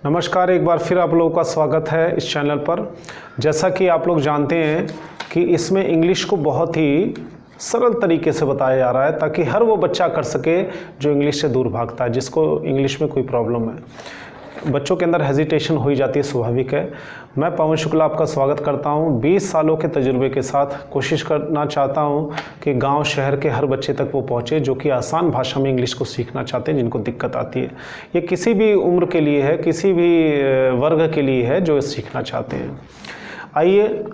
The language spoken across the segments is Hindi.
नमस्कार, एक बार फिर आप लोगों का स्वागत है इस चैनल पर। जैसा कि आप लोग जानते हैं कि इसमें इंग्लिश को बहुत ही सरल तरीके से बताया जा रहा है ताकि हर वो बच्चा कर सके जो इंग्लिश से दूर भागता है, जिसको इंग्लिश में कोई प्रॉब्लम है। बच्चों के अंदर हेजिटेशन हो ही जाती है, स्वाभाविक है। मैं पवन शुक्ला आपका स्वागत करता हूं। 20 सालों के तजुर्बे के साथ कोशिश करना चाहता हूं कि गांव शहर के हर बच्चे तक वो पहुंचे जो कि आसान भाषा में इंग्लिश को सीखना चाहते हैं, जिनको दिक्कत आती है। ये किसी भी उम्र के लिए है, किसी भी वर्ग के लिए है जो सीखना चाहते हैं। आइए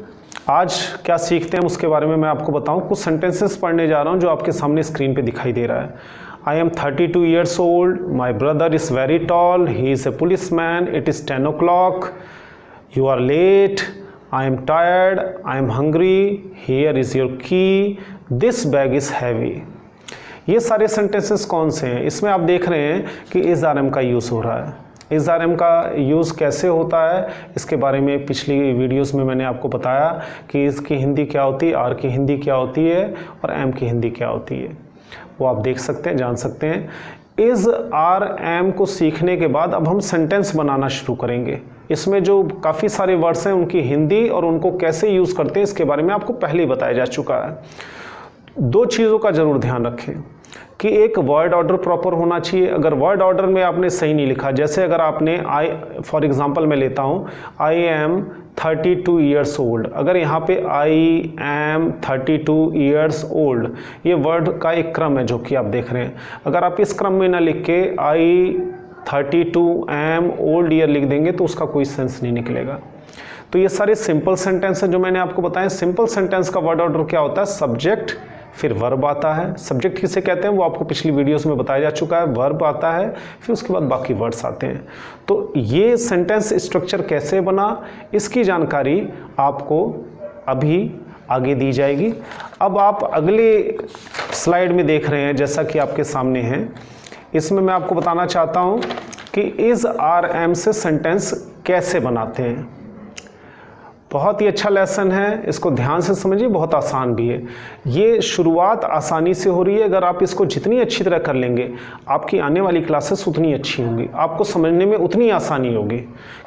आज क्या सीखते हैं उसके बारे में मैं आपको बताऊं। कुछ सेंटेंसेस पढ़ने जा रहा हूं जो आपके सामने स्क्रीन पे दिखाई दे रहा है। I am 32 years old. My brother is very tall. He is a policeman. It is 10 o'clock. You are late. I am tired. I am hungry. Here is your key. This bag is heavy. ये सारे सेंटेंसेस कौन से हैं? इसमें आप देख रहे हैं कि is are am का यूज़ हो रहा है। is are am का यूज़ कैसे होता है इसके बारे में पिछली वीडियोस में मैंने आपको बताया कि is की हिंदी क्या होती है, are की हिंदी क्या होती है और am की हिंदी क्या होती है। वो आप देख सकते हैं, जान सकते हैं। इज़ आर एम को सीखने के बाद अब हम सेंटेंस बनाना शुरू करेंगे। इसमें जो काफ़ी सारे वर्ड्स हैं उनकी हिंदी और उनको कैसे यूज़ करते हैं इसके बारे में आपको पहले ही बताया जा चुका है। दो चीज़ों का ज़रूर ध्यान रखें कि एक वर्ड ऑर्डर प्रॉपर होना चाहिए। अगर वर्ड ऑर्डर में आपने सही नहीं लिखा, जैसे अगर आपने फॉर एग्जांपल मैं लेता हूँ आई एम 32 ईयर्स ओल्ड, अगर यहाँ पे आई एम 32 ईयर्स ओल्ड, ये वर्ड का एक क्रम है जो कि आप देख रहे हैं। अगर आप इस क्रम में ना लिख के आई 32 एम ओल्ड ईयर लिख देंगे तो उसका कोई सेंस नहीं निकलेगा। तो ये सारे सिंपल सेंटेंस हैं जो मैंने आपको बताया। सिंपल सेंटेंस का वर्ड ऑर्डर क्या होता है? सब्जेक्ट, फिर वर्ब आता है। सब्जेक्ट किसे कहते हैं वो आपको पिछली वीडियोस में बताया जा चुका है। वर्ब आता है, फिर उसके बाद बाकी वर्ड्स आते हैं। तो ये सेंटेंस स्ट्रक्चर कैसे बना इसकी जानकारी आपको अभी आगे दी जाएगी। अब आप अगले स्लाइड में देख रहे हैं जैसा कि आपके सामने है, इसमें मैं आपको बताना चाहता हूँ कि इज़ आर एम से सेंटेंस कैसे बनाते हैं। बहुत ही अच्छा लेसन है, इसको ध्यान से समझिए, बहुत आसान भी है। ये शुरुआत आसानी से हो रही है। अगर आप इसको जितनी अच्छी तरह कर लेंगे आपकी आने वाली क्लासेस उतनी अच्छी होंगी, आपको समझने में उतनी आसानी होगी।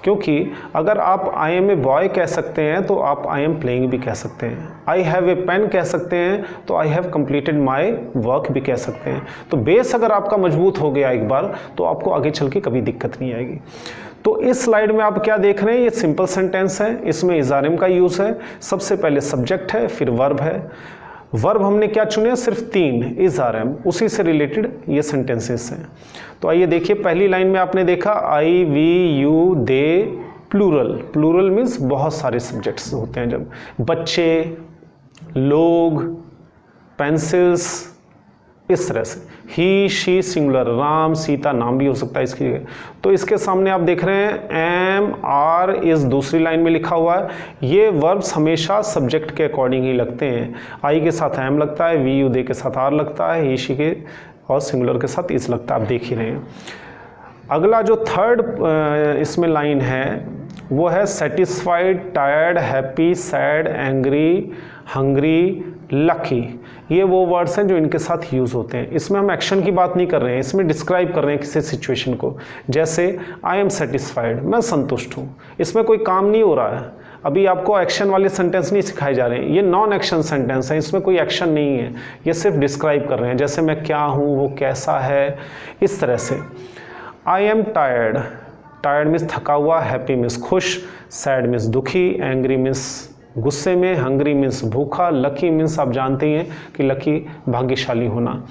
क्योंकि अगर आप आई एम ए बॉय कह सकते हैं तो आप आई एम प्लेइंग भी कह सकते हैं। आई हैव ए पेन कह सकते हैं तो I have completed my work भी कह सकते हैं। तो बेस अगर आपका मजबूत हो गया एक बार तो आपको आगे चल के कभी दिक्कत नहीं आएगी। तो इस स्लाइड में आप क्या देख रहे हैं? ये सिंपल सेंटेंस है, इसमें इज़ आर एम का यूज़ है। सबसे पहले सब्जेक्ट है, फिर वर्ब है। वर्ब हमने क्या चुने? सिर्फ 3, इज़ आर एम, उसी से रिलेटेड ये सेंटेंसेस हैं। तो आइए देखिए, पहली लाइन में आपने देखा I we you they, plural. Plural means बहुत सारे सब्जेक्ट्स होते हैं। जब बच्चे, लोग, पेंसिल्स, इस तरह से। ही, शी सिंगुलर, राम, सीता नाम भी हो सकता है इसकी जगह। तो इसके सामने आप देख रहे हैं एम आर इस दूसरी लाइन में लिखा हुआ है। ये वर्ब्स हमेशा सब्जेक्ट के अकॉर्डिंग ही लगते हैं। आई के साथ एम लगता है, वी यू दे के साथ आर लगता है, ही शी के और सिंगुलर के साथ इस लगता है। आप देख ही रहे हैं। अगला जो थर्ड इसमें लाइन है वो है satisfied, tired, happy, sad, angry, hungry, lucky. ये वो वर्ड्स हैं जो इनके साथ यूज़ होते हैं। इसमें हम एक्शन की बात नहीं कर रहे हैं, इसमें डिस्क्राइब कर रहे हैं किसी सिचुएशन को। जैसे आई एम सेटिस्फाइड, मैं संतुष्ट हूँ। इसमें कोई काम नहीं हो रहा है, अभी आपको एक्शन वाले सेंटेंस नहीं सिखाए जा रहे हैं। ये नॉन एक्शन सेंटेंस है, इसमें कोई एक्शन नहीं है, ये सिर्फ डिस्क्राइब कर रहे हैं। जैसे मैं क्या हूँ, वो कैसा है, इस तरह से। I am tired, tired means थका हुआ, हैप्पी मीन्स खुश, सैड मीन्स दुखी, एंग्री मीन्स गुस्से में, हंग्री मीन्स भूखा, लकी मीन्स आप जानते ही हैं कि लकी भाग्यशाली होना।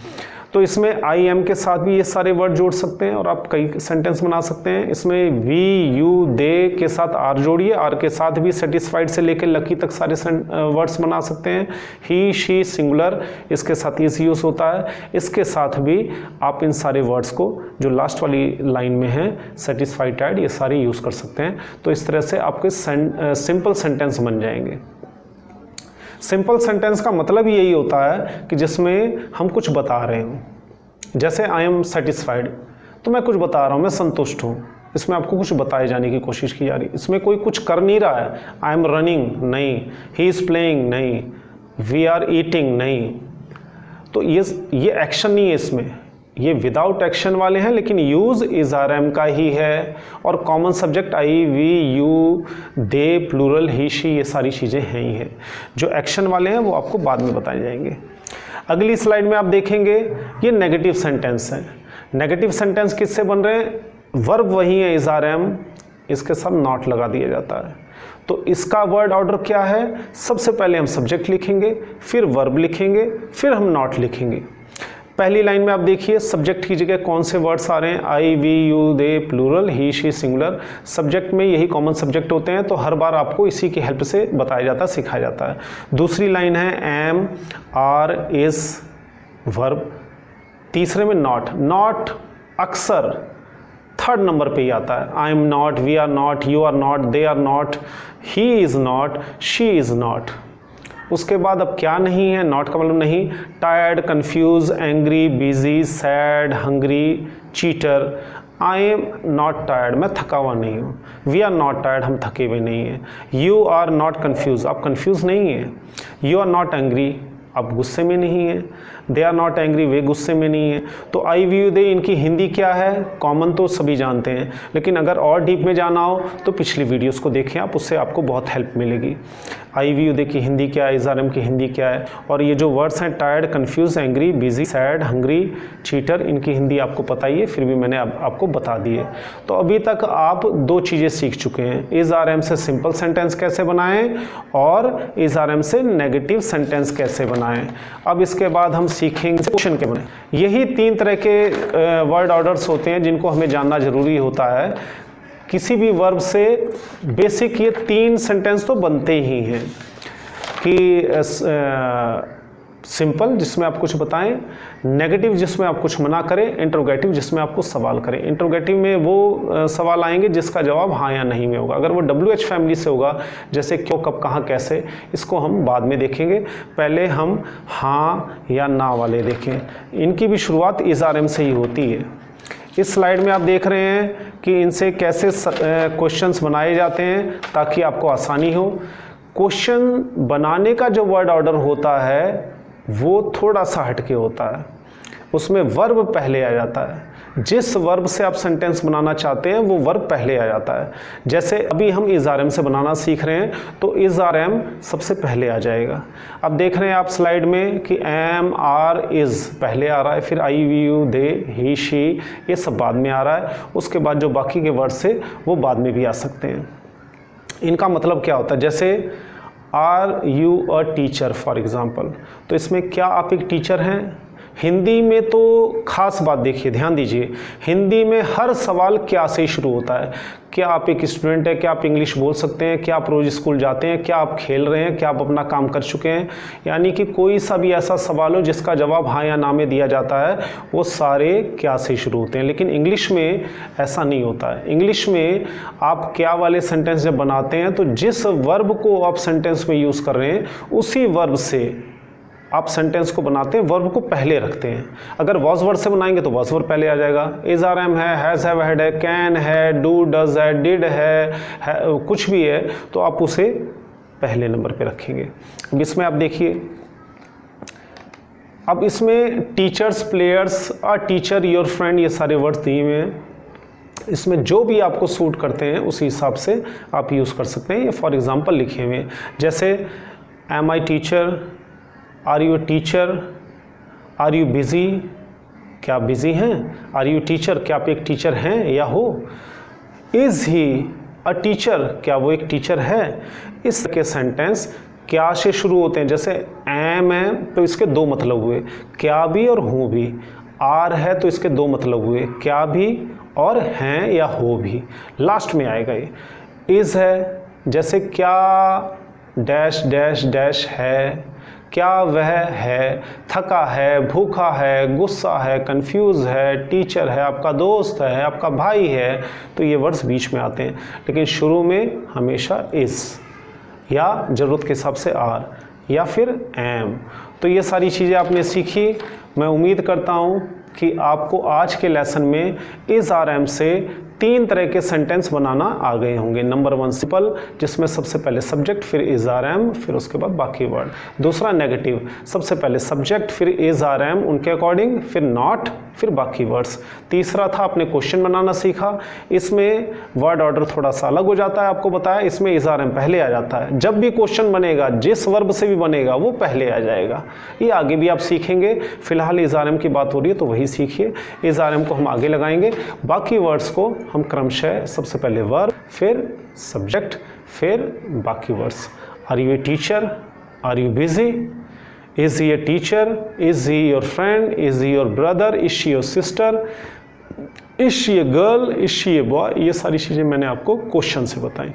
तो इसमें आई एम के साथ भी ये सारे वर्ड जोड़ सकते हैं और आप कई सेंटेंस बना सकते हैं। इसमें वी यू दे के साथ आर जोड़िए, आर के साथ भी सेटिस्फाइड से लेकर लकी तक सारे वर्ड्स बना सकते हैं। ही, शी सिंगुलर, इसके साथ इज यूज़ होता है। इसके साथ भी आप इन सारे वर्ड्स को जो लास्ट वाली लाइन में है सेटिस्फाइड, टायर्ड, ये सारे यूज़ कर सकते हैं। तो इस तरह से आपके सिंपल सेंटेंस बन जाएंगे। सिंपल सेंटेंस का मतलब यही होता है कि जिसमें हम कुछ बता रहे हों। जैसे आई एम सेटिस्फाइड, तो मैं कुछ बता रहा हूँ, मैं संतुष्ट हूँ। इसमें आपको कुछ बताए जाने की कोशिश की जा रही है। इसमें कोई कुछ कर नहीं रहा है। आई एम रनिंग, नहीं। ही इज़ प्लेइंग, नहीं। वी आर ईटिंग, नहीं। तो ये एक्शन नहीं है इसमें। ये विदाउट एक्शन वाले हैं लेकिन यूज़ इज आर एम का ही है, और common subject I we you they plural he she ये सारी चीज़ें हैं ही हैं। जो एक्शन वाले हैं वो आपको बाद में बताए जाएंगे। अगली स्लाइड में आप देखेंगे ये नेगेटिव सेंटेंस है। नेगेटिव सेंटेंस किससे बन रहे हैं? वर्ब वही है इज आर एम, इसके साथ नॉट लगा दिया जाता है। तो इसका वर्ड ऑर्डर क्या है? सबसे पहले हम सब्जेक्ट लिखेंगे, फिर वर्ब लिखेंगे, फिर हम नॉट लिखेंगे। पहली लाइन में आप देखिए सब्जेक्ट की जगह कौन से वर्ड्स आ रहे हैं? I we you they plural, he she singular. Subject में यही कॉमन सब्जेक्ट होते हैं, तो हर बार आपको इसी की हेल्प से बताया जाता है, सिखाया जाता है। दूसरी लाइन है एम, आर, इज वर्ब। तीसरे में नॉट। नॉट अक्सर थर्ड नंबर पे ही आता है। I am not, we are not, you are not, they are not, he is not, she is not. उसके बाद अब क्या नहीं है? नॉट का मतलब नहीं। Tired, confuse, angry, busy, sad, hungry, cheater. I am not tired, मैं थका हुआ नहीं हूँ। वी आर नॉट टायर्ड, हम थके हुए नहीं हैं। यू आर नॉट कन्फ्यूज, आप कन्फ्यूज नहीं हैं। यू आर नॉट एंग्री, आप गुस्से में नहीं हैं। दे आर नॉट एंग्री, वे गुस्से में नहीं है। तो आई वी यू दे इनकी हिंदी क्या है? कॉमन तो सभी जानते हैं, लेकिन अगर और डीप में जाना हो तो पिछली वीडियोस को देखें आप, उससे आपको बहुत हेल्प मिलेगी। आई वी यू दे की हिंदी क्या है, इज आर एम की हिंदी क्या है, और ये जो वर्ड्स हैं tired, confuse, angry, busy, sad, hungry, cheater, इनकी हिंदी आपको पता ही है, फिर भी मैंने आपको बता दी है। तो अभी तक आप दो चीज़ें सीख चुके हैं, इज आर एम से सिंपल सेंटेंस कैसे बनाएं और इज आर एम से नेगेटिव सेंटेंस कैसे बनाएं। अब इसके बाद हम सीखेंगे क्वेश्चन के बने। यही तीन तरह के वर्ड ऑर्डर्स होते हैं जिनको हमें जानना जरूरी होता है। किसी भी वर्ब से बेसिक ये तीन सेंटेंस तो बनते ही हैं कि सिंपल जिसमें आप कुछ बताएं, नेगेटिव जिसमें आप कुछ मना करें, इंटरोगेटिव जिसमें आप कुछ सवाल करें। इंटरोगेटिव में वो सवाल आएंगे जिसका जवाब हाँ या नहीं में होगा। अगर वो WH फैमिली से होगा, जैसे क्यों, कब, कहाँ, कैसे, इसको हम बाद में देखेंगे। पहले हम हाँ या ना वाले देखें। इनकी भी शुरुआत इज आर एम से ही होती है। इस स्लाइड में आप देख रहे हैं कि इनसे कैसे क्वेश्चंस बनाए जाते हैं ताकि आपको आसानी हो। क्वेश्चन बनाने का जो वर्ड ऑर्डर होता है वो थोड़ा सा हटके होता है, उसमें वर्ब पहले आ जाता है। जिस वर्ब से आप सेंटेंस बनाना चाहते हैं वो वर्ब पहले आ जाता है। जैसे अभी हम इज आर एम से बनाना सीख रहे हैं तो इज आर एम सबसे पहले आ जाएगा। अब देख रहे हैं आप स्लाइड में कि एम, आर, इज पहले आ रहा है, फिर I we you they he she ये सब बाद में आ रहा है। उसके बाद जो बाकी के वर्ड से वो बाद में भी आ सकते हैं। इनका मतलब क्या होता है? जैसे are you a teacher for example, तो इसमें क्या आप एक टीचर हैं? हिंदी में तो खास बात देखिए, ध्यान दीजिए, हिंदी में हर सवाल क्या से शुरू होता है। क्या आप एक स्टूडेंट हैं? क्या आप इंग्लिश बोल सकते हैं? क्या आप रोज़ स्कूल जाते हैं? क्या आप खेल रहे हैं? क्या आप अपना काम कर चुके हैं? यानी कि कोई सा भी ऐसा सवाल हो जिसका जवाब हाँ या ना में दिया जाता है, वो सारे क्या से शुरू होते हैं। लेकिन इंग्लिश में ऐसा नहीं होता है। इंग्लिश में आप क्या वाले सेंटेंस जब बनाते हैं तो जिस वर्ब को आप सेंटेंस में यूज़ कर रहे हैं उसी वर्ब से आप सेंटेंस को बनाते हैं, वर्ब को पहले रखते हैं। अगर वॉज वर्ड से बनाएंगे तो वॉज वर्ड पहले आ जाएगा। इज आर एम है, हैज़ हैव हैड है, कैन है, डू डज है, डिड है, कुछ भी है तो आप उसे पहले नंबर पे रखेंगे। अब इसमें आप देखिए, अब इसमें teachers, players, a teacher, your friend, ये सारे वर्ड्स दिए हुए हैं। इसमें जो भी आपको सूट करते हैं उसी हिसाब से आप यूज़ कर सकते हैं। ये फॉर एग्जांपल लिखे हुए हैं, जैसे am I teacher, are you teacher, are you busy, क्या आप बिज़ी हैं? आर यू टीचर, क्या आप एक टीचर हैं या हो? इज़ ही अ टीचर, क्या वो एक टीचर है? इस के सेंटेंस क्या से शुरू होते हैं। जैसे एम है तो इसके दो मतलब हुए, क्या भी और हूँ भी। आर है तो इसके दो मतलब हुए, क्या भी और हैं या हो भी। लास्ट में आएगा ये। इज़ है, जैसे क्या डैश डैश डैश है, क्या वह है, थका है, भूखा है, गुस्सा है, कंफ्यूज है, टीचर है, आपका दोस्त है, आपका भाई है, तो ये वर्ड्स बीच में आते हैं। लेकिन शुरू में हमेशा इज़ या ज़रूरत के हिसाब से आर या फिर एम। तो ये सारी चीज़ें आपने सीखी। मैं उम्मीद करता हूँ कि आपको आज के लेसन में इज़ आर एम से 3 तरह के सेंटेंस बनाना आ गए होंगे। नंबर 1 सिंपल, जिसमें सबसे पहले सब्जेक्ट फिर इज आर एम फिर उसके बाद बाकी वर्ड। दूसरा नेगेटिव, सबसे पहले सब्जेक्ट फिर इज आर एम उनके अकॉर्डिंग, फिर नॉट, फिर बाकी वर्ड्स। तीसरा था आपने क्वेश्चन बनाना सीखा, इसमें वर्ड ऑर्डर थोड़ा सा अलग हो जाता है, आपको बताया, इसमें इज आर एम पहले आ जाता है। जब भी क्वेश्चन बनेगा जिस वर्ब से भी बनेगा वो पहले आ जाएगा। ये आगे भी आप सीखेंगे, फिलहाल इज आर एम की बात हो रही है तो वही सीखिए। इज आर एम को हम आगे लगाएंगे, बाकी वर्ड्स को हम क्रमशः सबसे पहले वर्ब फिर सब्जेक्ट फिर बाकी words. Are you a teacher, are you busy, is he a teacher, is he your friend, is he your brother, is she your sister, is she a girl, is she a boy. ये सारी चीज़ें मैंने आपको क्वेश्चन से बताई।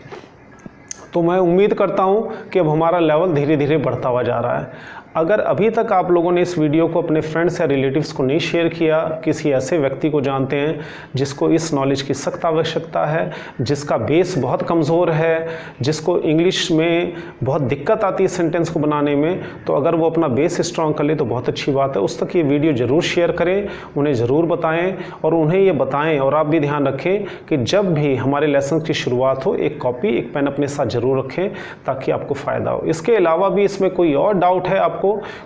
तो मैं उम्मीद करता हूँ कि अब हमारा लेवल धीरे धीरे बढ़ता हुआ जा रहा है। अगर अभी तक आप लोगों ने इस वीडियो को अपने फ्रेंड्स या रिलेटिव्स को नहीं शेयर किया, किसी ऐसे व्यक्ति को जानते हैं जिसको इस नॉलेज की सख्त आवश्यकता है, जिसका बेस बहुत कमज़ोर है, जिसको इंग्लिश में बहुत दिक्कत आती है सेंटेंस को बनाने में, तो अगर वो अपना बेस स्ट्रॉन्ग कर ले तो बहुत अच्छी बात है। उस तक ये वीडियो ज़रूर शेयर करें, उन्हें ज़रूर बताएँ और उन्हें ये बताएँ। और आप भी ध्यान रखें कि जब भी हमारे लेसन की शुरुआत हो एक कॉपी एक पेन अपने साथ ज़रूर रखें ताकि आपको फ़ायदा हो। इसके अलावा भी इसमें कोई और डाउट है आपको,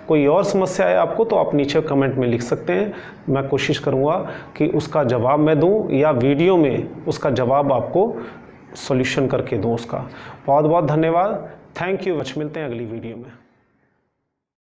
कोई और समस्या है आपको, तो आप नीचे कमेंट में लिख सकते हैं। मैं कोशिश करूंगा कि उसका जवाब मैं दूं या वीडियो में उसका जवाब आपको सॉल्यूशन करके दूं उसका। बहुत बहुत धन्यवाद, थैंक यू। मिलते हैं अगली वीडियो में।